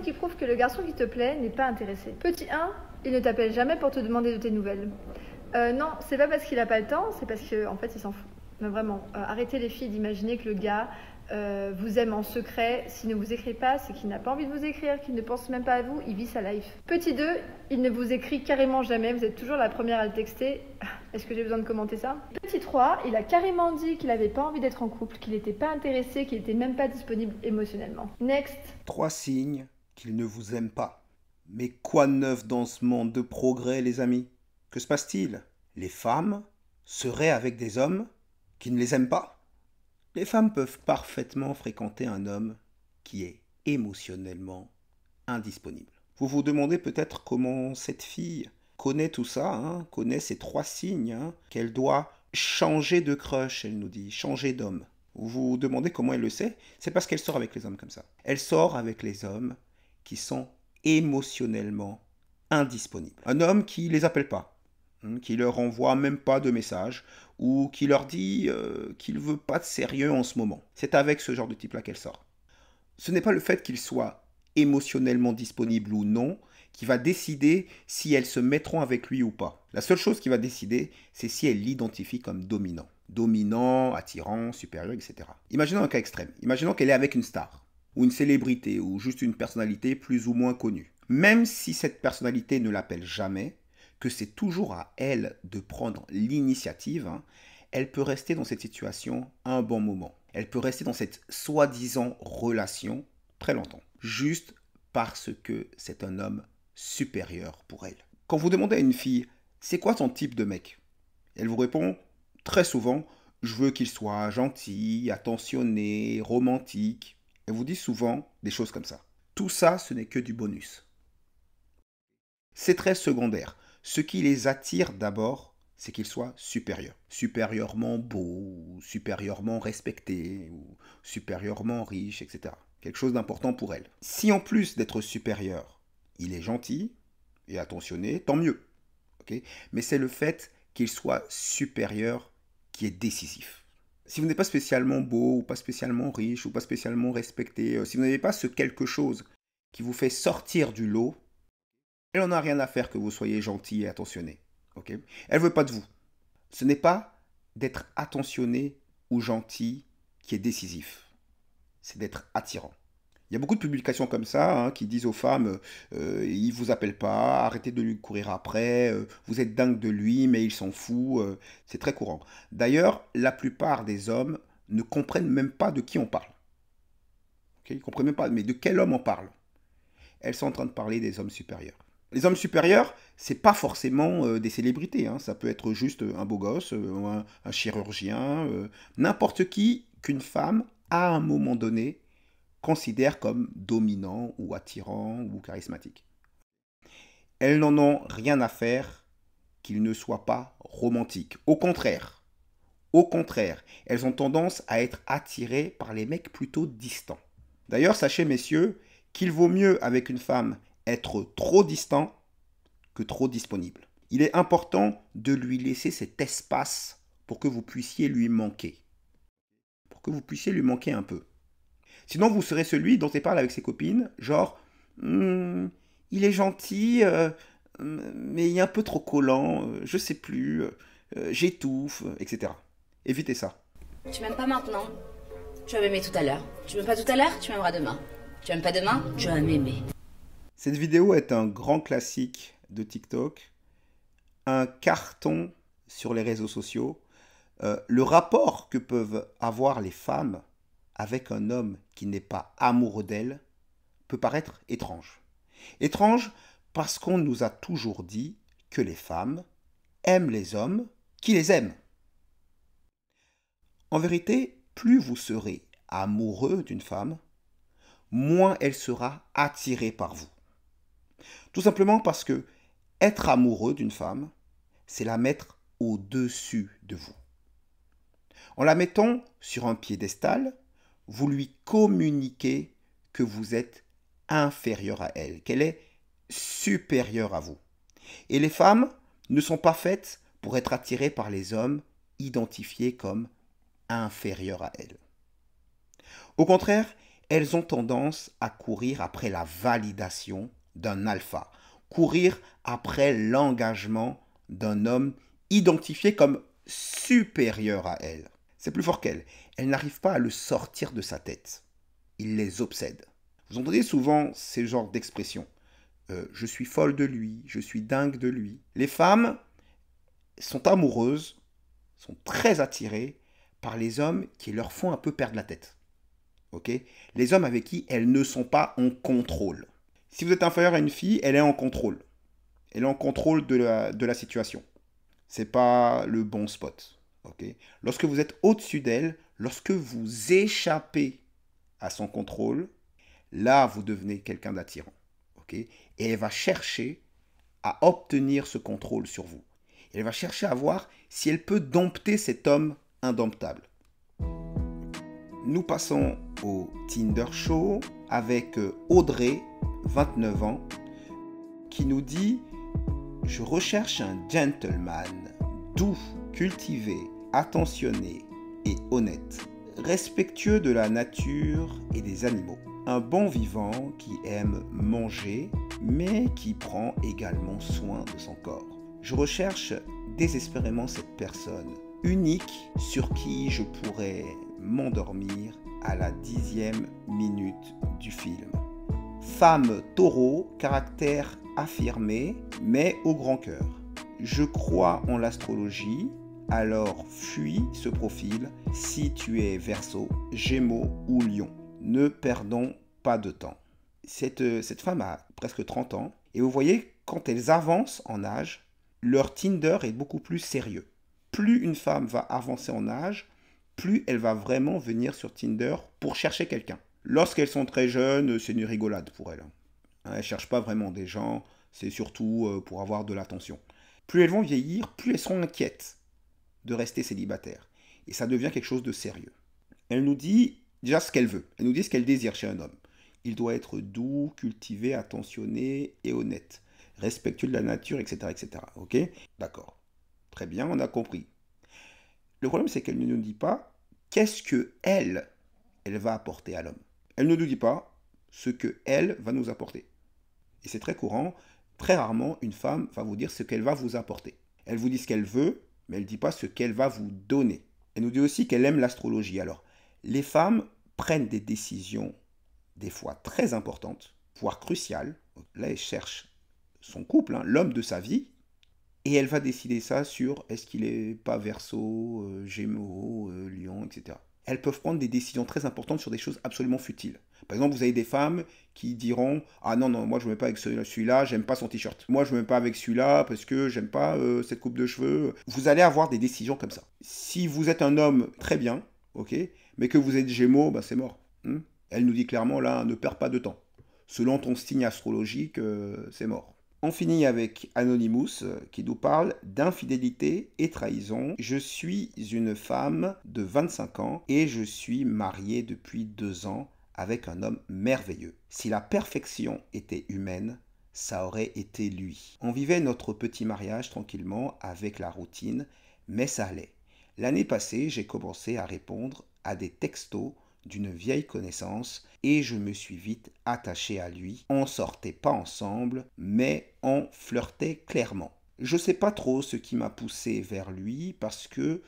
qui prouve que le garçon qui te plaît n'est pas intéressé. Petit 1, il ne t'appelle jamais pour te demander de tes nouvelles. Non, c'est pas parce qu'il a pas le temps, c'est parce qu'en fait il s'en fout. Mais vraiment, arrêtez les filles d'imaginer que le gars vous aime en secret. S'il ne vous écrit pas, c'est qu'il n'a pas envie de vous écrire, qu'il ne pense même pas à vous, il vit sa life. Petit 2, il ne vous écrit carrément jamais, vous êtes toujours la première à le texter. Est-ce que j'ai besoin de commenter ça? Petit 3, il a carrément dit qu'il n'avait pas envie d'être en couple, qu'il n'était pas intéressé, qu'il n'était même pas disponible émotionnellement. Next. 3 signes qu'il ne vous aime pas. Mais quoi de neuf dans ce monde de progrès, les amis? Que se passe-t-il? Les femmes seraient avec des hommes qui ne les aiment pas? Les femmes peuvent parfaitement fréquenter un homme qui est émotionnellement indisponible. Vous vous demandez peut-être comment cette fille connaît tout ça, connaît ces 3 signes, qu'elle doit changer de crush, elle nous dit, changer d'homme. Vous vous demandez comment elle le sait? C'est parce qu'elle sort avec les hommes comme ça. Elle sort avec les hommes qui sont émotionnellement indisponibles. Un homme qui les appelle pas, qui leur envoie même pas de message, ou qui leur dit qu'il veut pas de sérieux en ce moment. C'est avec ce genre de type-là qu'elle sort. Ce n'est pas le fait qu'il soit émotionnellement disponible ou non qui va décider si elles se mettront avec lui ou pas. La seule chose qui va décider, c'est si elle l'identifie comme dominant. Dominant, attirant, supérieur, etc. Imaginons un cas extrême. Imaginons qu'elle est avec une star, ou une célébrité, ou juste une personnalité plus ou moins connue. Même si cette personnalité ne l'appelle jamais, que c'est toujours à elle de prendre l'initiative, elle peut rester dans cette situation un bon moment. Elle peut rester dans cette soi-disant relation très longtemps. Juste parce que c'est un homme supérieur pour elle. Quand vous demandez à une fille, c'est quoi ton type de mec? Elle vous répond très souvent, je veux qu'il soit gentil, attentionné, romantique. Elle vous dit souvent des choses comme ça. Tout ça, ce n'est que du bonus. C'est très secondaire. Ce qui les attire d'abord, c'est qu'il soit supérieur. Supérieurement beau, ou supérieurement respecté, ou supérieurement riche, etc. Quelque chose d'important pour elle. Si en plus d'être supérieur, il est gentil et attentionné, tant mieux. Okay? Mais c'est le fait qu'il soit supérieur qui est décisif. Si vous n'êtes pas spécialement beau, ou pas spécialement riche, ou pas spécialement respecté, si vous n'avez pas ce quelque chose qui vous fait sortir du lot, elle n'en a rien à faire que vous soyez gentil et attentionné. Okay? Elle ne veut pas de vous. Ce n'est pas d'être attentionné ou gentil qui est décisif. C'est d'être attirant. Il y a beaucoup de publications comme ça qui disent aux femmes il ne vous appelle pas, arrêtez de lui courir après, vous êtes dingue de lui, mais il s'en fout. C'est très courant. D'ailleurs, la plupart des hommes ne comprennent même pas de qui on parle. Okay? Ils ne comprennent même pas, mais de quel homme on parle? Elles sont en train de parler des hommes supérieurs. Les hommes supérieurs, c'est pas forcément des célébrités. Ça peut être juste un beau gosse, un chirurgien, n'importe qui qu'une femme, à un moment donné, considère comme dominant ou attirant ou charismatique. Elles n'en ont rien à faire qu'il ne soit pas romantique. Au contraire, elles ont tendance à être attirées par les mecs plutôt distants. D'ailleurs, sachez messieurs, qu'il vaut mieux avec une femme être trop distant que trop disponible. Il est important de lui laisser cet espace pour que vous puissiez lui manquer. Pour que vous puissiez lui manquer un peu. Sinon, vous serez celui dont elle parle avec ses copines, genre, il est gentil, mais il est un peu trop collant, je sais plus, j'étouffe, etc. Évitez ça. Tu m'aimes pas maintenant, tu vas m'aimer tout à l'heure. Tu m'aimes pas tout à l'heure, tu m'aimeras demain. Tu m'aimes pas demain, tu vas m'aimer. Cette vidéo est un grand classique de TikTok, un carton sur les réseaux sociaux. Le rapport que peuvent avoir les femmes avec un homme qui n'est pas amoureux d'elle peut paraître étrange. Étrange parce qu'on nous a toujours dit que les femmes aiment les hommes qui les aiment. En vérité, plus vous serez amoureux d'une femme, moins elle sera attirée par vous. Tout simplement parce que être amoureux d'une femme, c'est la mettre au-dessus de vous. En la mettant sur un piédestal, vous lui communiquez que vous êtes inférieur à elle, qu'elle est supérieure à vous. Et les femmes ne sont pas faites pour être attirées par les hommes identifiés comme inférieurs à elles. Au contraire, elles ont tendance à courir après la validation d'un alpha, courir après l'engagement d'un homme identifié comme supérieur à elles. C'est plus fort qu'elles. Elles n'arrivent pas à le sortir de sa tête. Il les obsède. Vous entendez souvent ces genres d'expressions. Je suis folle de lui, je suis dingue de lui. Les femmes sont amoureuses, sont très attirées par les hommes qui leur font un peu perdre la tête. Okay? Les hommes avec qui elles ne sont pas en contrôle. Si vous êtes inférieur à une fille, elle est en contrôle. Elle est en contrôle de la situation. C'est pas le bon spot. Okay? Lorsque vous êtes au-dessus d'elle, lorsque vous échappez à son contrôle, là, vous devenez quelqu'un d'attirant. Okay? Et elle va chercher à obtenir ce contrôle sur vous. Elle va chercher à voir si elle peut dompter cet homme indomptable. Nous passons au Tinder Show avec Audrey, 29 ans, qui nous dit « Je recherche un gentleman doux, cultivé, attentionné et honnête, respectueux de la nature et des animaux. Un bon vivant qui aime manger, mais qui prend également soin de son corps. Je recherche désespérément cette personne, unique sur qui je pourrais m'endormir à la 10e minute du film. Femme taureau, caractère affirmé, mais au grand cœur. Je crois en l'astrologie, alors fuis ce profil si tu es Verseau, Gémeaux ou Lion. Ne perdons pas de temps. Cette femme a presque 30 ans, et vous voyez, quand elles avancent en âge, leur Tinder est beaucoup plus sérieux. Plus une femme va avancer en âge, plus elle va vraiment venir sur Tinder pour chercher quelqu'un. Lorsqu'elles sont très jeunes, c'est une rigolade pour elles. Elles ne cherchent pas vraiment des gens, c'est surtout pour avoir de l'attention. Plus elles vont vieillir, plus elles seront inquiètes de rester célibataires. Et ça devient quelque chose de sérieux. Elle nous dit déjà ce qu'elle veut. Elle nous dit ce qu'elle désire chez un homme. Il doit être doux, cultivé, attentionné et honnête. Respectueux de la nature, etc. etc. Ok? D'accord. Très bien, on a compris. Le problème, c'est qu'elle ne nous dit pas qu'est-ce que elle va apporter à l'homme. Elle ne nous dit pas ce que elle va nous apporter. Et c'est très courant. Très rarement, une femme va vous dire ce qu'elle va vous apporter. Elle vous dit ce qu'elle veut, mais elle ne dit pas ce qu'elle va vous donner. Elle nous dit aussi qu'elle aime l'astrologie. Alors, les femmes prennent des décisions des fois très importantes, voire cruciales. Là, elle cherche son couple, l'homme de sa vie, et elle va décider ça sur est-ce qu'il est pas Verseau, Gémeaux, Lion, etc. Elles peuvent prendre des décisions très importantes sur des choses absolument futiles. Par exemple, vous avez des femmes qui diront « Ah non, moi je ne me mets pas avec celui-là, j'aime pas son t-shirt. Moi je ne me mets pas avec celui-là parce que j'aime pas cette coupe de cheveux. » Vous allez avoir des décisions comme ça. Si vous êtes un homme très bien, ok, mais que vous êtes Gémeaux, bah, c'est mort. Elle nous dit clairement là, ne perds pas de temps. Selon ton signe astrologique, c'est mort. On finit avec Anonymous qui nous parle d'infidélité et trahison. Je suis une femme de 25 ans et je suis mariée depuis 2 ans avec un homme merveilleux. Si la perfection était humaine, ça aurait été lui. On vivait notre petit mariage tranquillement avec la routine, mais ça allait. L'année passée, j'ai commencé à répondre à des textos d'une vieille connaissance et je me suis vite attaché à lui. On sortait pas ensemble, mais on flirtait clairement. Je sais pas trop ce qui m'a poussé vers lui parce que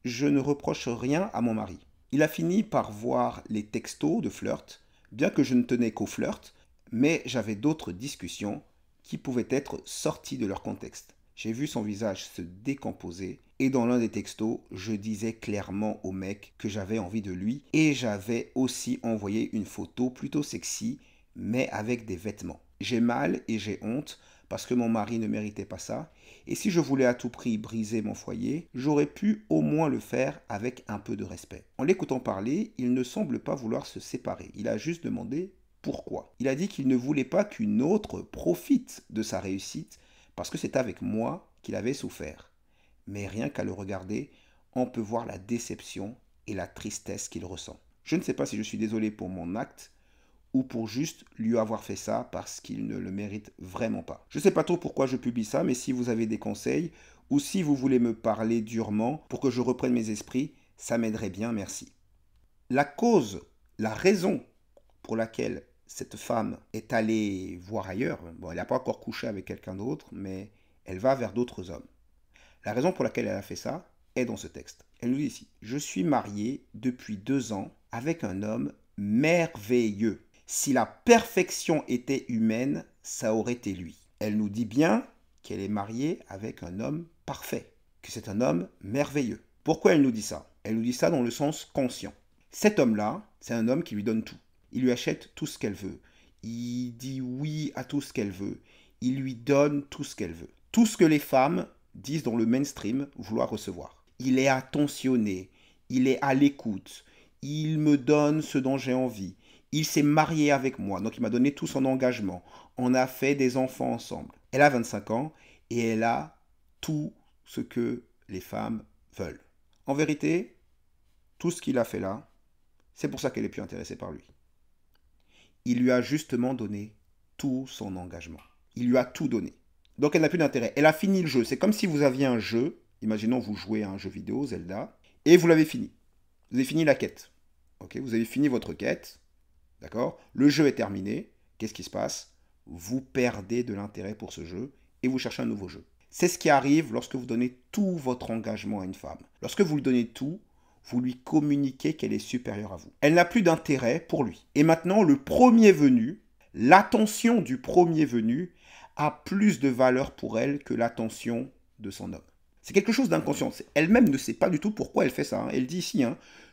je ne reproche rien à mon mari. Il a fini par voir les textos de flirt, bien que je ne tenais qu'au flirt, mais j'avais d'autres discussions qui pouvaient être sorties de leur contexte. J'ai vu son visage se décomposer et dans l'un des textos, je disais clairement au mec que j'avais envie de lui et j'avais aussi envoyé une photo plutôt sexy mais avec des vêtements. J'ai mal et j'ai honte parce que mon mari ne méritait pas ça et si je voulais à tout prix briser mon foyer, j'aurais pu au moins le faire avec un peu de respect. En l'écoutant parler, il ne semble pas vouloir se séparer. Il a juste demandé pourquoi. Il a dit qu'il ne voulait pas qu'une autre profite de sa réussite parce que c'est avec moi qu'il avait souffert. Mais rien qu'à le regarder, on peut voir la déception et la tristesse qu'il ressent. Je ne sais pas si je suis désolé pour mon acte ou pour juste lui avoir fait ça parce qu'il ne le mérite vraiment pas. Je ne sais pas trop pourquoi je publie ça, mais si vous avez des conseils ou si vous voulez me parler durement pour que je reprenne mes esprits, ça m'aiderait bien, merci. La cause, la raison pour laquelle cette femme est allée voir ailleurs, bon, elle n'a pas encore couché avec quelqu'un d'autre, mais elle va vers d'autres hommes. La raison pour laquelle elle a fait ça est dans ce texte. Elle nous dit ici, « Je suis mariée depuis 2 ans avec un homme merveilleux. Si la perfection était humaine, ça aurait été lui. » Elle nous dit bien qu'elle est mariée avec un homme parfait, que c'est un homme merveilleux. Pourquoi elle nous dit ça? Elle nous dit ça dans le sens conscient. Cet homme-là, c'est un homme qui lui donne tout. Il lui achète tout ce qu'elle veut. Il dit oui à tout ce qu'elle veut. Il lui donne tout ce qu'elle veut. Tout ce que les femmes disent dans le mainstream vouloir recevoir. Il est attentionné. Il est à l'écoute. Il me donne ce dont j'ai envie. Il s'est marié avec moi, donc il m'a donné tout son engagement. On a fait des enfants ensemble. Elle a 25 ans et elle a tout ce que les femmes veulent. En vérité, tout ce qu'il a fait là, c'est pour ça qu'elle est plus intéressée par lui. Il lui a justement donné tout son engagement. Il lui a tout donné. Donc elle n'a plus d'intérêt. Elle a fini le jeu. C'est comme si vous aviez un jeu. Imaginons vous jouez à un jeu vidéo, Zelda, et vous l'avez fini. Vous avez fini la quête. Okay, vous avez fini votre quête. D'accord? Le jeu est terminé. Qu'est-ce qui se passe? Vous perdez de l'intérêt pour ce jeu et vous cherchez un nouveau jeu. C'est ce qui arrive lorsque vous donnez tout votre engagement à une femme. Lorsque vous lui donnez tout, vous lui communiquez qu'elle est supérieure à vous. Elle n'a plus d'intérêt pour lui. Et maintenant, le premier venu, l'attention du premier venu a plus de valeur pour elle que l'attention de son homme. C'est quelque chose d'inconscient. Elle-même ne sait pas du tout pourquoi elle fait ça. Elle dit ici,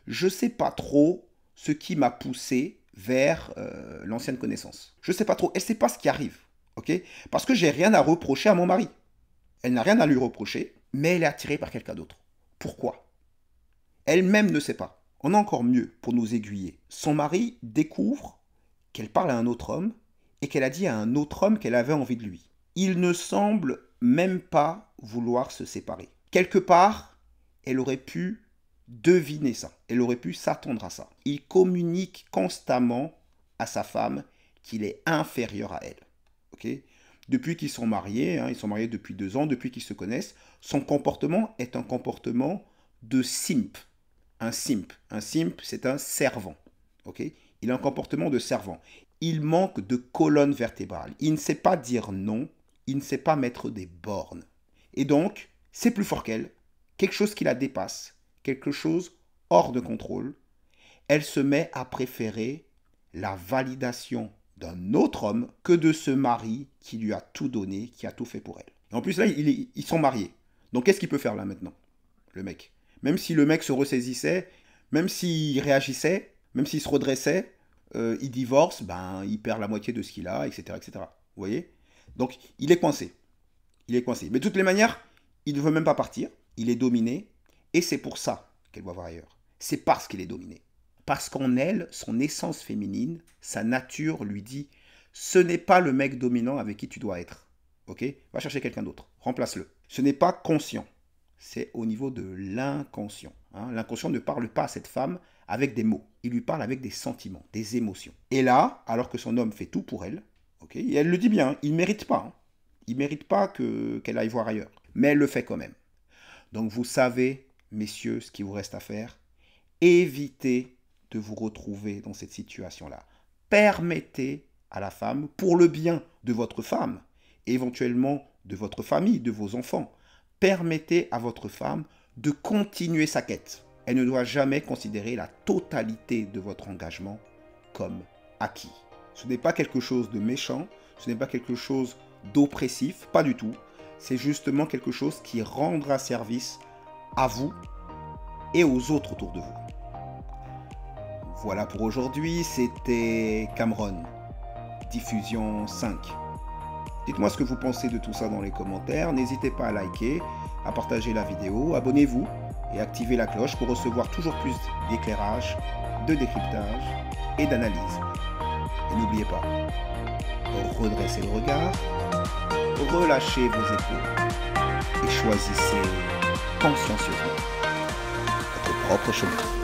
je ne sais pas trop ce qui m'a poussé vers l'ancienne connaissance. Je ne sais pas trop. Elle ne sait pas ce qui arrive. Okay? Parce que j'ai rien à reprocher à mon mari. Elle n'a rien à lui reprocher, mais elle est attirée par quelqu'un d'autre. Pourquoi? Elle-même ne sait pas. On a encore mieux pour nous aiguiller. Son mari découvre qu'elle parle à un autre homme et qu'elle a dit à un autre homme qu'elle avait envie de lui. Il ne semble même pas vouloir se séparer. Quelque part, elle aurait pu deviner ça. Elle aurait pu s'attendre à ça. Il communique constamment à sa femme qu'il est inférieur à elle. Okay? Depuis qu'ils sont mariés, ils sont mariés depuis 2 ans, depuis qu'ils se connaissent, son comportement est un comportement de simp. Un simp, c'est un servant. Okay? Il a un comportement de servant. Il manque de colonne vertébrale. Il ne sait pas dire non. Il ne sait pas mettre des bornes. Et donc, c'est plus fort qu'elle. Quelque chose qui la dépasse. Quelque chose hors de contrôle. Elle se met à préférer la validation d'un autre homme que de ce mari qui lui a tout donné, qui a tout fait pour elle. Et en plus, là, ils sont mariés. Donc, qu'est-ce qu'il peut faire là maintenant, le mec? Même si le mec se ressaisissait, même s'il réagissait, même s'il se redressait, il divorce, il perd la moitié de ce qu'il a, etc., etc. Vous voyez? Donc, il est coincé. Il est coincé. Mais de toutes les manières, il ne veut même pas partir. Il est dominé. Et c'est pour ça qu'elle va voir ailleurs. C'est parce qu'il est dominé. Parce qu'en elle, son essence féminine, sa nature lui dit « Ce n'est pas le mec dominant avec qui tu dois être. Ok? Va chercher quelqu'un d'autre. Remplace-le. » Ce n'est pas conscient. C'est au niveau de l'inconscient. L'inconscient ne parle pas à cette femme avec des mots. Il lui parle avec des sentiments, des émotions. Et là, alors que son homme fait tout pour elle, okay, et elle le dit bien, il ne mérite pas. Il ne mérite pas qu'elle aille voir ailleurs. Mais elle le fait quand même. Donc vous savez, messieurs, ce qu'il vous reste à faire. Évitez de vous retrouver dans cette situation-là. Permettez à la femme, pour le bien de votre femme, et éventuellement de votre famille, de vos enfants, permettez à votre femme de continuer sa quête. Elle ne doit jamais considérer la totalité de votre engagement comme acquis. Ce n'est pas quelque chose de méchant, ce n'est pas quelque chose d'oppressif, pas du tout. C'est justement quelque chose qui rendra service à vous et aux autres autour de vous. Voilà pour aujourd'hui, c'était Cameron, diffusion 5. Dites-moi ce que vous pensez de tout ça dans les commentaires. N'hésitez pas à liker, à partager la vidéo, abonnez-vous et activez la cloche pour recevoir toujours plus d'éclairage, de décryptage et d'analyse. Et n'oubliez pas, redressez le regard, relâchez vos épaules et choisissez consciencieusement votre propre chemin.